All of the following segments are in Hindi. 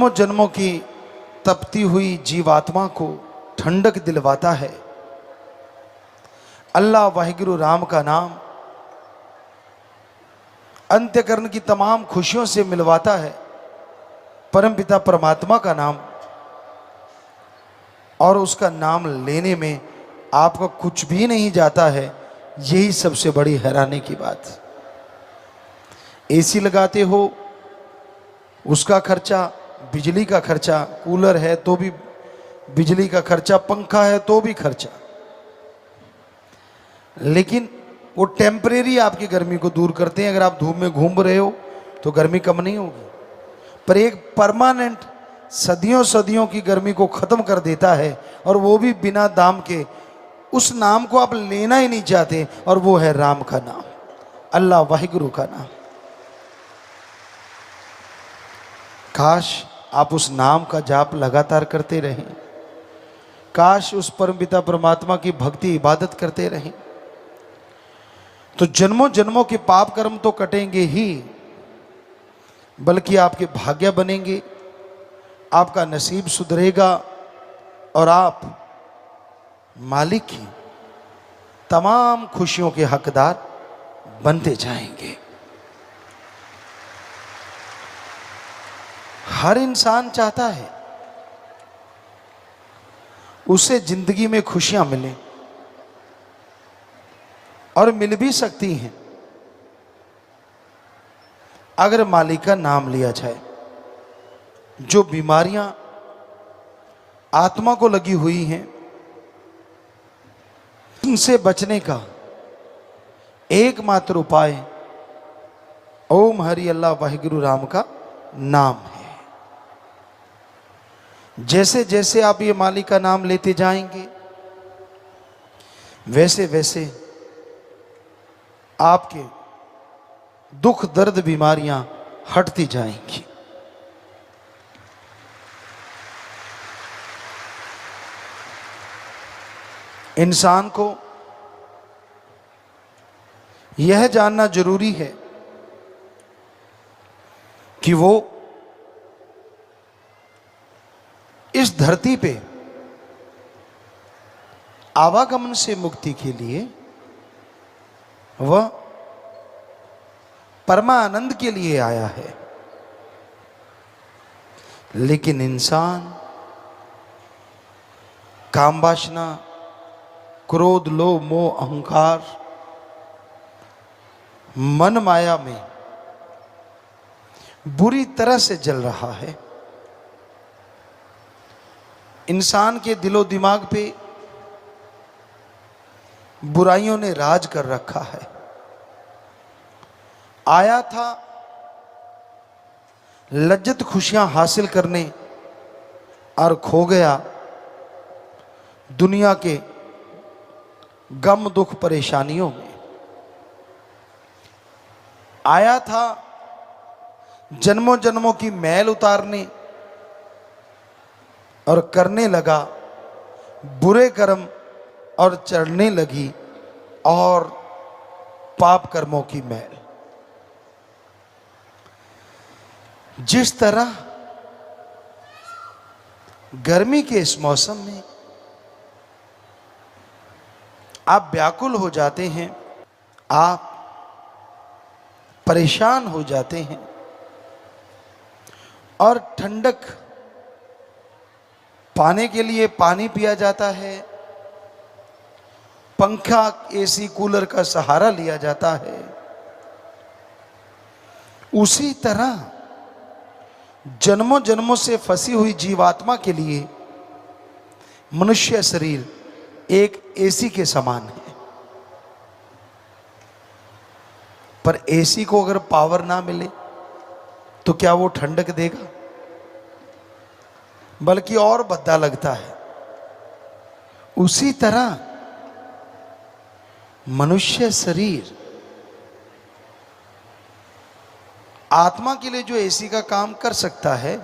जन्मों जन्मों की तपती हुई जीवात्मा को ठंडक दिलवाता है। अल्लाह वाहिगुरु राम का नाम अंत्यकरण की तमाम खुशियों से मिलवाता है। परमपिता परमात्मा का नाम, और उसका नाम लेने में आपका कुछ भी नहीं जाता है। यही सबसे बड़ी हैरानी की बात। एसी लगाते हो उसका खर्चा, बिजली का खर्चा, कूलर है तो भी बिजली का खर्चा, पंखा है तो भी खर्चा, लेकिन वो टेम्परेरी आपकी गर्मी को दूर करते हैं। अगर आप धूप में घूम रहे हो तो गर्मी कम नहीं होगी, पर एक परमानेंट सदियों सदियों की गर्मी को खत्म कर देता है, और वो भी बिना दाम के। उस नाम को आप लेना ही नहीं चाहते, और वो है राम का नाम, अल्लाह वाहिगुरु का नाम। काश आप उस नाम का जाप लगातार करते रहें। काश उस परमपिता परमात्मा की भक्ति इबादत करते रहें, तो जन्मों जन्मों के पाप कर्म तो कटेंगे ही, बल्कि आपके भाग्य बनेंगे, आपका नसीब सुधरेगा, और आप मालिक की तमाम खुशियों के हकदार बनते जाएंगे। हर इंसान चाहता है उसे जिंदगी में खुशियां मिलें, और मिल भी सकती हैं अगर मालिक का नाम लिया जाए। जो बीमारियां आत्मा को लगी हुई हैं, उनसे बचने का एकमात्र उपाय ओम हरि अल्लाह वाहिगुरु राम का नाम है। जैसे जैसे आप ये मालिक का नाम लेते जाएंगे, वैसे वैसे आपके दुख दर्द बीमारियां हटती जाएंगी। इंसान को यह जानना जरूरी है कि वो इस धरती पे आवागमन से मुक्ति के लिए, वह परमानंद के लिए आया है। लेकिन इंसान काम वासना, क्रोध, लोभ, मोह, अहंकार, मन माया में बुरी तरह से जल रहा है। इंसान के दिलो दिमाग पे बुराइयों ने राज कर रखा है। आया था लज्जत खुशियां हासिल करने, और खो गया दुनिया के गम दुख परेशानियों में। आया था जन्मों जन्मों की मैल उतारने, और करने लगा बुरे कर्म, और चढ़ने लगी और पाप कर्मों की मैल। जिस तरह गर्मी के इस मौसम में आप व्याकुल हो जाते हैं, आप परेशान हो जाते हैं, और ठंडक पाने के लिए पानी पिया जाता है, पंखा, एसी, कूलर का सहारा लिया जाता है, उसी तरह जन्मों जन्मों से फंसी हुई जीवात्मा के लिए मनुष्य शरीर एक एसी के समान है। पर एसी को अगर पावर ना मिले तो क्या वो ठंडक देगा? बल्कि और भद्दा लगता है। उसी तरह मनुष्य शरीर आत्मा के लिए जो एसी का काम कर सकता है,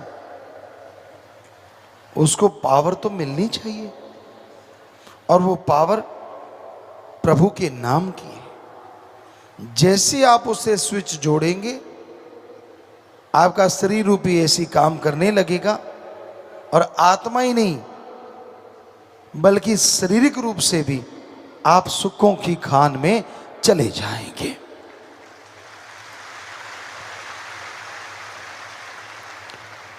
उसको पावर तो मिलनी चाहिए, और वो पावर प्रभु के नाम की है। जैसे आप उसे स्विच जोड़ेंगे, आपका शरीर रूपी एसी काम करने लगेगा और आत्मा ही नहीं बल्कि शारीरिक रूप से भी आप सुखों की खान में चले जाएंगे।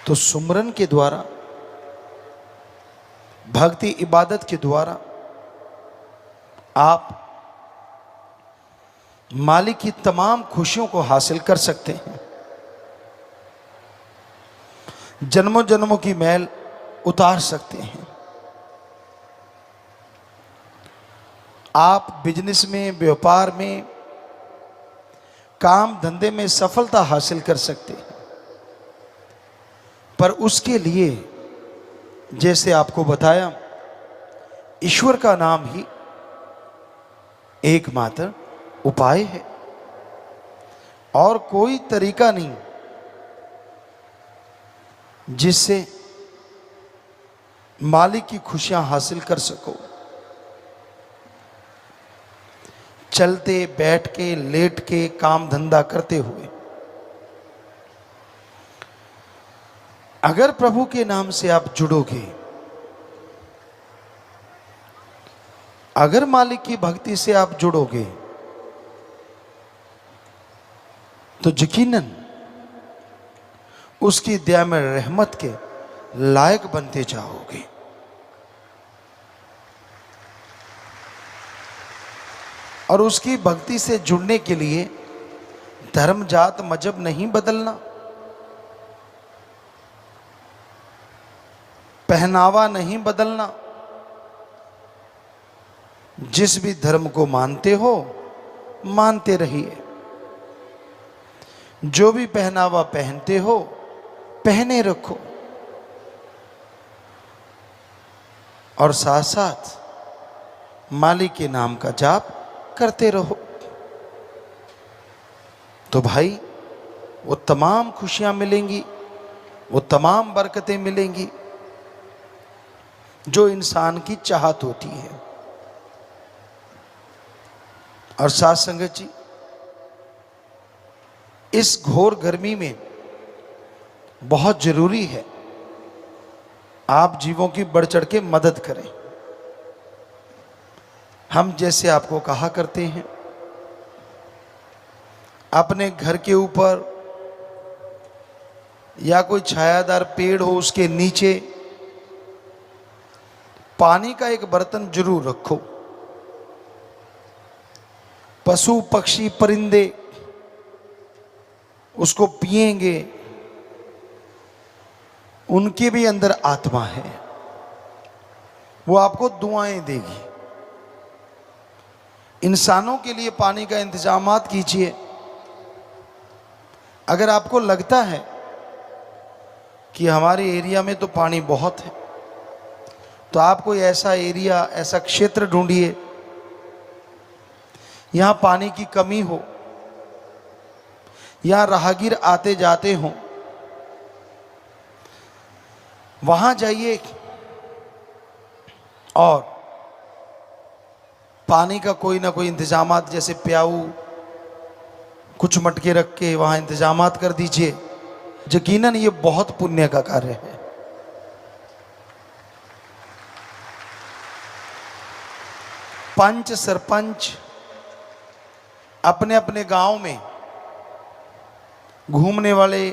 तो सुमरन के द्वारा, भक्ति इबादत के द्वारा आप मालिक की तमाम खुशियों को हासिल कर सकते हैं। जन्मों जन्मों की मैल उतार सकते हैं। आप बिजनेस में, व्यापार में, काम धंधे में सफलता हासिल कर सकते हैं। पर उसके लिए जैसे आपको बताया, ईश्वर का नाम ही एकमात्र उपाय है और कोई तरीका नहीं जिससे मालिक की खुशियां हासिल कर सको। चलते, बैठ के, लेट के, काम धंधा करते हुए अगर प्रभु के नाम से आप जुड़ोगे, अगर मालिक की भक्ति से आप जुड़ोगे, तो यकीनन उसकी दया में रहमत के लायक बनते जाओगे। और उसकी भक्ति से जुड़ने के लिए धर्म, जात, मजहब नहीं बदलना, पहनावा नहीं बदलना। जिस भी धर्म को मानते हो मानते रहिए, जो भी पहनावा पहनते हो पहने रखो, और साथ साथ मालिक के नाम का जाप करते रहो। तो भाई वो तमाम खुशियां मिलेंगी, वो तमाम बरकतें मिलेंगी जो इंसान की चाहत होती है। और साथ संगत जी, इस घोर गर्मी में बहुत जरूरी है आप जीवों की बढ़ चढ़ के मदद करें। हम जैसे आपको कहा करते हैं, अपने घर के ऊपर या कोई छायादार पेड़ हो उसके नीचे पानी का एक बर्तन जरूर रखो। पशु पक्षी परिंदे उसको पिएंगे, उनके भी अंदर आत्मा है, वो आपको दुआएं देगी। इंसानों के लिए पानी का इंतजामात कीजिए। अगर आपको लगता है कि हमारे एरिया में तो पानी बहुत है, तो आप कोई ऐसा एरिया, ऐसा क्षेत्र ढूंढिए यहां पानी की कमी हो, यहां राहगीर आते जाते हों, वहां जाइए और पानी का कोई ना कोई इंतजामात, जैसे प्याऊ, कुछ मटके रख के वहां इंतजामात कर दीजिए। यकीनन ये बहुत पुण्य का कार्य है। पंच, सरपंच अपने अपने गांव में घूमने वाले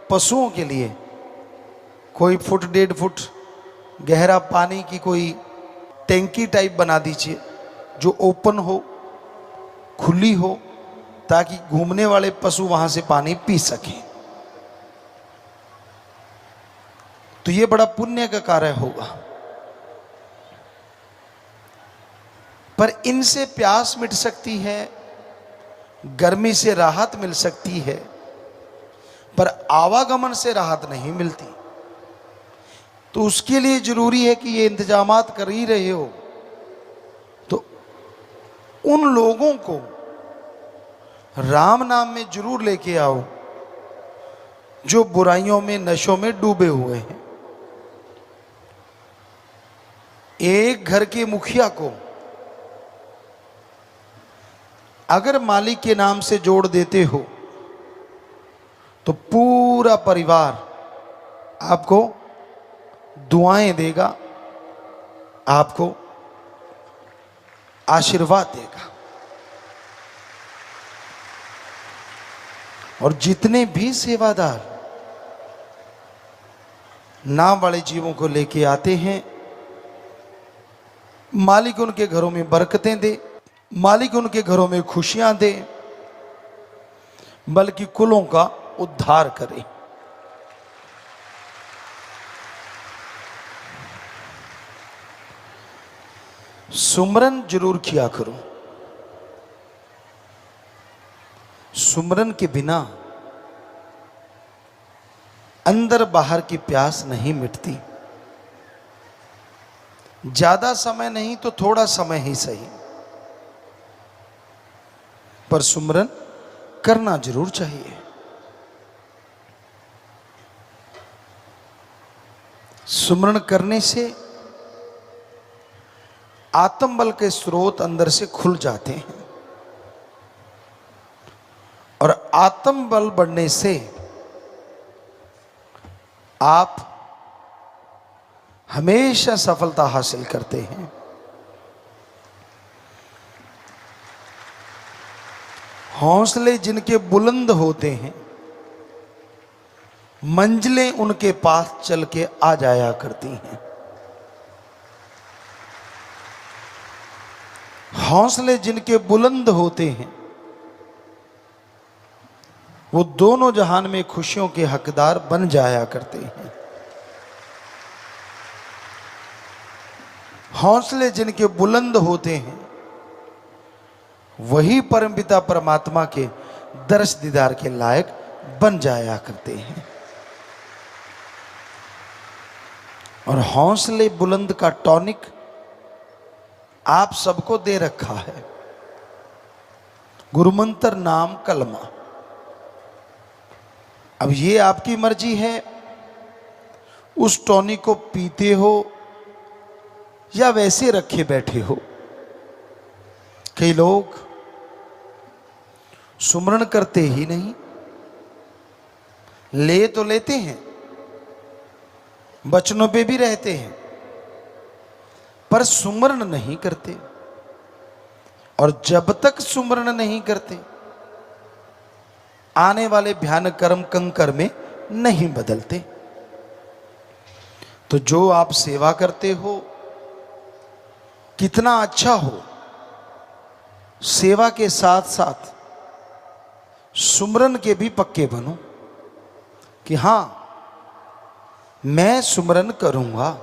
पशुओं के लिए कोई फुट, 1.5 फुट गहरा पानी की कोई टैंकी टाइप बना दीजिए जो ओपन हो, खुली हो, ताकि घूमने वाले पशु वहां से पानी पी सकें। तो ये बड़ा पुण्य का कार्य होगा। पर इनसे प्यास मिट सकती है, गर्मी से राहत मिल सकती है, पर आवागमन से राहत नहीं मिलती। तो उसके लिए जरूरी है कि ये इंतजामात कर ही रहे हो तो उन लोगों को राम नाम में जरूर लेके आओ जो बुराइयों में, नशों में डूबे हुए हैं। एक घर के मुखिया को अगर मालिक के नाम से जोड़ देते हो तो पूरा परिवार आपको दुआएं देगा, आपको आशीर्वाद देगा। और जितने भी सेवादार नाम वाले जीवों को लेके आते हैं, मालिक उनके घरों में बरकतें दे, मालिक उनके घरों में खुशियां दे, बल्कि कुलों का उद्धार करे। सुमरन जरूर किया करो। सुमरन के बिना अंदर बाहर की प्यास नहीं मिटती। ज्यादा समय नहीं तो थोड़ा समय ही सही, पर सुमरन करना जरूर चाहिए। सुमरन करने से आत्मबल के स्रोत अंदर से खुल जाते हैं, और आत्मबल बढ़ने से आप हमेशा सफलता हासिल करते हैं। हौसले जिनके बुलंद होते हैं, मंजिलें उनके पास चल के आ जाया करती हैं। हौसले जिनके बुलंद होते हैं, वो दोनों जहान में खुशियों के हकदार बन जाया करते हैं। हौसले जिनके बुलंद होते हैं, वही परमपिता परमात्मा के दर्श दीदार के लायक बन जाया करते हैं। और हौसले बुलंद का टॉनिक आप सबको दे रखा है, गुरुमंत्र नाम कलमा। अब ये आपकी मर्जी है, उस टॉनिक को पीते हो या वैसे रखे बैठे हो। कई लोग सुमरन करते ही नहीं, ले तो लेते हैं, वचनों पे भी रहते हैं, पर सुमरन नहीं करते। और जब तक सुमरन नहीं करते, आने वाले भयानक कर्म कंकर में नहीं बदलते। तो जो आप सेवा करते हो, कितना अच्छा हो, सेवा के साथ साथ सुमरन के भी पक्के बनो कि हां, मैं सुमरन करूंगा।